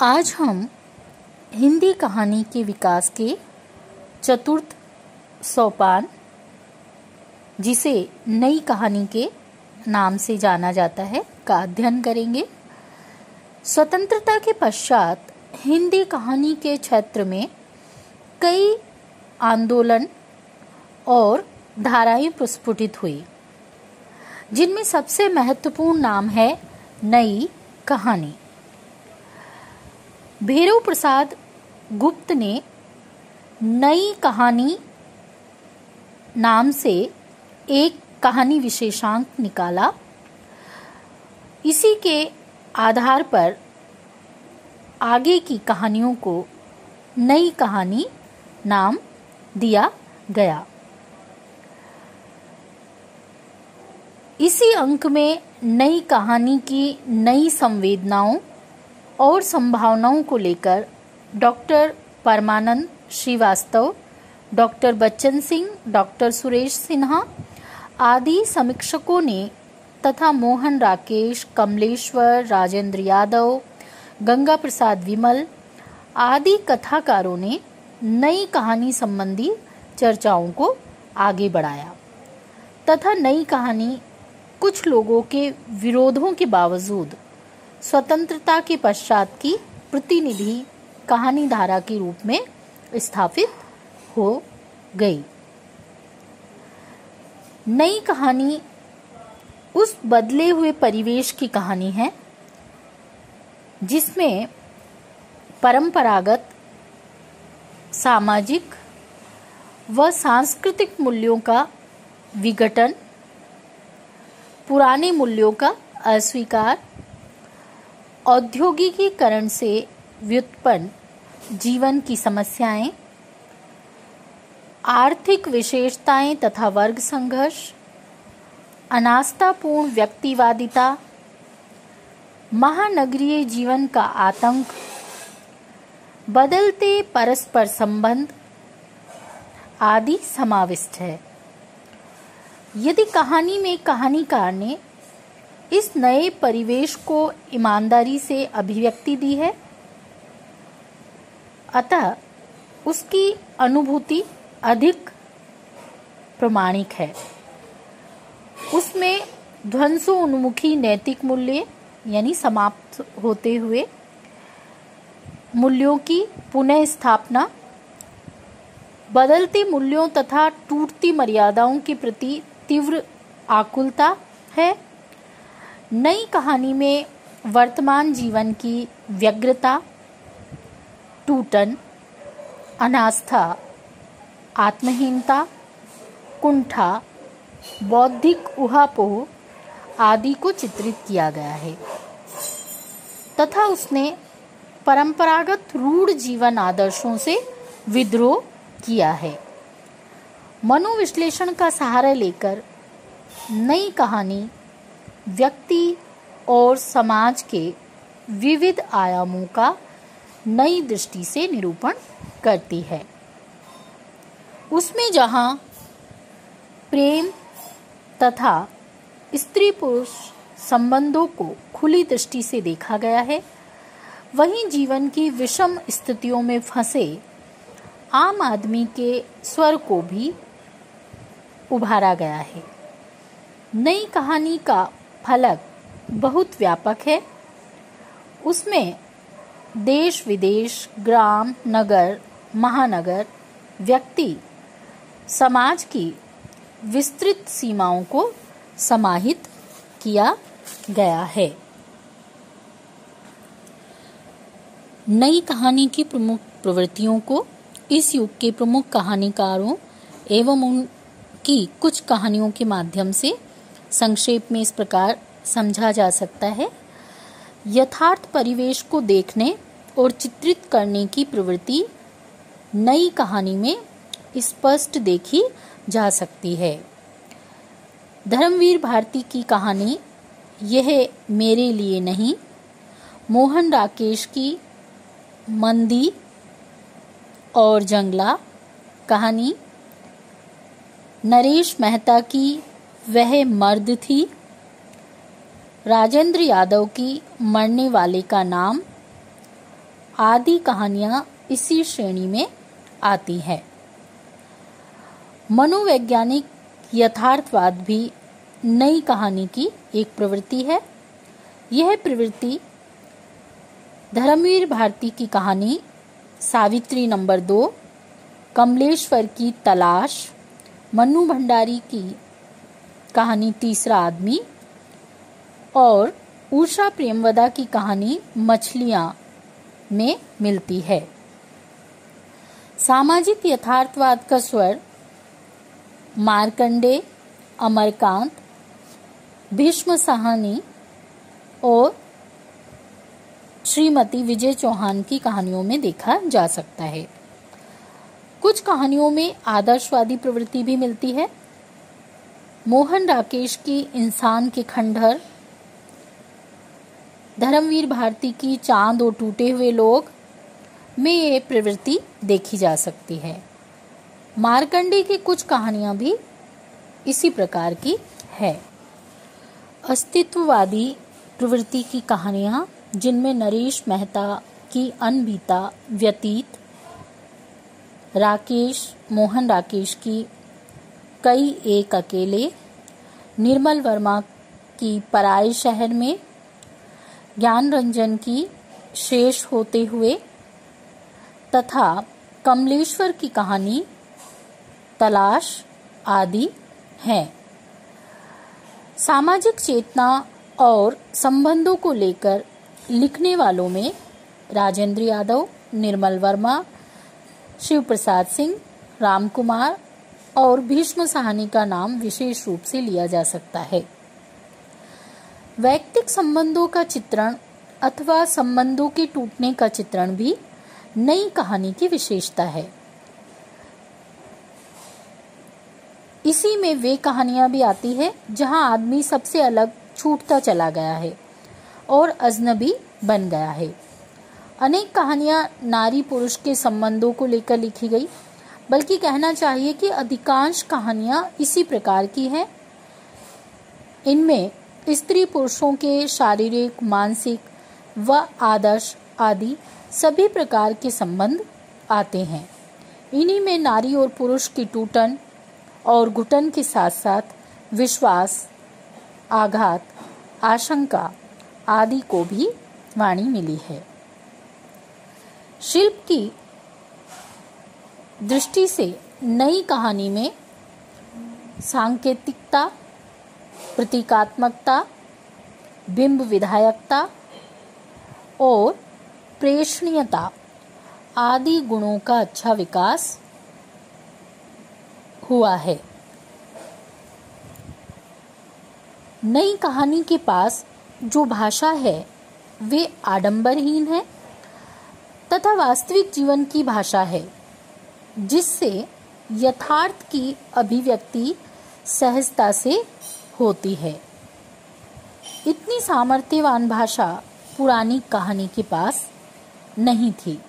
आज हम हिंदी कहानी के विकास के चतुर्थ सोपान, जिसे नई कहानी के नाम से जाना जाता है, का अध्ययन करेंगे। स्वतंत्रता के पश्चात हिंदी कहानी के क्षेत्र में कई आंदोलन और धाराएं प्रस्फुटित हुई, जिनमें सबसे महत्वपूर्ण नाम है नई कहानी। भैरव प्रसाद गुप्त ने नई कहानी नाम से एक कहानी विशेषांक निकाला। इसी के आधार पर आगे की कहानियों को नई कहानी नाम दिया गया। इसी अंक में नई कहानी की नई संवेदनाओं और संभावनाओं को लेकर डॉक्टर परमानंद श्रीवास्तव, डॉक्टर बच्चन सिंह, डॉक्टर सुरेश सिन्हा आदि समीक्षकों ने तथा मोहन राकेश, कमलेश्वर, राजेंद्र यादव, गंगा प्रसाद विमल आदि कथाकारों ने नई कहानी संबंधी चर्चाओं को आगे बढ़ाया तथा नई कहानी कुछ लोगों के विरोधों के बावजूद स्वतंत्रता के पश्चात की प्रतिनिधि कहानी धारा के रूप में स्थापित हो गई। नई कहानी उस बदले हुए परिवेश की कहानी है जिसमें परंपरागत सामाजिक व सांस्कृतिक मूल्यों का विघटन, पुराने मूल्यों का अस्वीकार, औद्योगिकीकरण से व्युत्पन्न जीवन की समस्याएं, आर्थिक विशेषताएं तथा वर्ग संघर्ष, अनास्थापूर्ण व्यक्तिवादिता, महानगरीय जीवन का आतंक, बदलते परस्पर संबंध आदि समाविष्ट है। यदि कहानी में कहानीकार ने इस नए परिवेश को ईमानदारी से अभिव्यक्ति दी है, अतः उसकी अनुभूति अधिक प्रामाणिक है। उसमें ध्वंसोन्मुखी नैतिक मूल्य यानी समाप्त होते हुए मूल्यों की पुनः स्थापना, बदलते मूल्यों तथा टूटती मर्यादाओं के प्रति तीव्र आकुलता है। नई कहानी में वर्तमान जीवन की व्यग्रता, टूटन, अनास्था, आत्महीनता, कुंठा, बौद्धिक ऊहापोह आदि को चित्रित किया गया है तथा उसने परंपरागत रूढ़ जीवन आदर्शों से विद्रोह किया है। मनोविश्लेषण का सहारा लेकर नई कहानी व्यक्ति और समाज के विविध आयामों का नई दृष्टि से निरूपण करती है। उसमें जहां प्रेम तथा स्त्री पुरुष संबंधों को खुली दृष्टि से देखा गया है, वहीं जीवन की विषम स्थितियों में फंसे आम आदमी के स्वर को भी उभारा गया है। नई कहानी का फलक बहुत व्यापक है। उसमें देश विदेश, ग्राम, नगर, महानगर, व्यक्ति, समाज की विस्तृत सीमाओं को समाहित किया गया है। नई कहानी की प्रमुख प्रवृत्तियों को इस युग के प्रमुख कहानीकारों एवं उनकी कुछ कहानियों के माध्यम से संक्षेप में इस प्रकार समझा जा सकता है। यथार्थ परिवेश को देखने और चित्रित करने की प्रवृत्ति नई कहानी में स्पष्ट देखी जा सकती है। धर्मवीर भारती की कहानी यह मेरे लिए नहीं, मोहन राकेश की मंदी और जंगला कहानी, नरेश मेहता की वह मर्द थी, राजेंद्र यादव की मरने वाले का नाम, आदि कहानियां इसी श्रेणी में आती हैं। मनोवैज्ञानिक यथार्थवाद भी नई कहानी की एक प्रवृत्ति है। यह प्रवृत्ति धर्मवीर भारती की कहानी सावित्री नंबर 2, कमलेश्वर की तलाश, मन्नू भंडारी की कहानी तीसरा आदमी और उषा प्रेमवदा की कहानी मछलियां में मिलती है। सामाजिक यथार्थवाद का स्वर मार्कंडेय, अमरकांत, भीष्म साहनी और श्रीमती विजय चौहान की कहानियों में देखा जा सकता है। कुछ कहानियों में आदर्शवादी प्रवृत्ति भी मिलती है। मोहन राकेश की इंसान के खंडहर, धर्मवीर भारती की चांद और टूटे हुए लोग में ये प्रवृत्ति देखी जा सकती है। मार्कंडेय की कुछ कहानियां भी इसी प्रकार की है। अस्तित्ववादी प्रवृत्ति की कहानियां, जिनमें नरेश मेहता की अनबीता व्यतीत, मोहन राकेश की कई एक अकेले, निर्मल वर्मा की पराये शहर में, ज्ञान रंजन की शेष होते हुए तथा कमलेश्वर की कहानी तलाश आदि हैं। सामाजिक चेतना और संबंधों को लेकर लिखने वालों में राजेंद्र यादव, निर्मल वर्मा, शिव प्रसाद सिंह, राम कुमार और भीष्म साहनी का नाम विशेष रूप से लिया जा सकता है। वैयक्तिक संबंधों का चित्रण अथवा संबंधों के टूटने का चित्रण भी नई कहानी की विशेषता है। इसी में वे कहानियां भी आती है जहां आदमी सबसे अलग छूटता चला गया है और अजनबी बन गया है। अनेक कहानियां नारी पुरुष के संबंधों को लेकर लिखी गई, बल्कि कहना चाहिए कि अधिकांश कहानियां इसी प्रकार की हैं। इनमें स्त्री पुरुषों के शारीरिक, मानसिक व आदर्श आदि सभी प्रकार के संबंध आते हैं। इन्हीं में नारी और पुरुष की टूटन और घुटन के साथ साथ विश्वास, आघात, आशंका आदि को भी वाणी मिली है। शिल्प की दृष्टि से नई कहानी में सांकेतिकता, प्रतीकात्मकता, बिंब विधायकता और प्रेषणीयता आदि गुणों का अच्छा विकास हुआ है। नई कहानी के पास जो भाषा है वे आडंबरहीन है तथा वास्तविक जीवन की भाषा है, जिससे यथार्थ की अभिव्यक्ति सहजता से होती है। इतनी सामर्थ्यवान भाषा पुरानी कहानी के पास नहीं थी।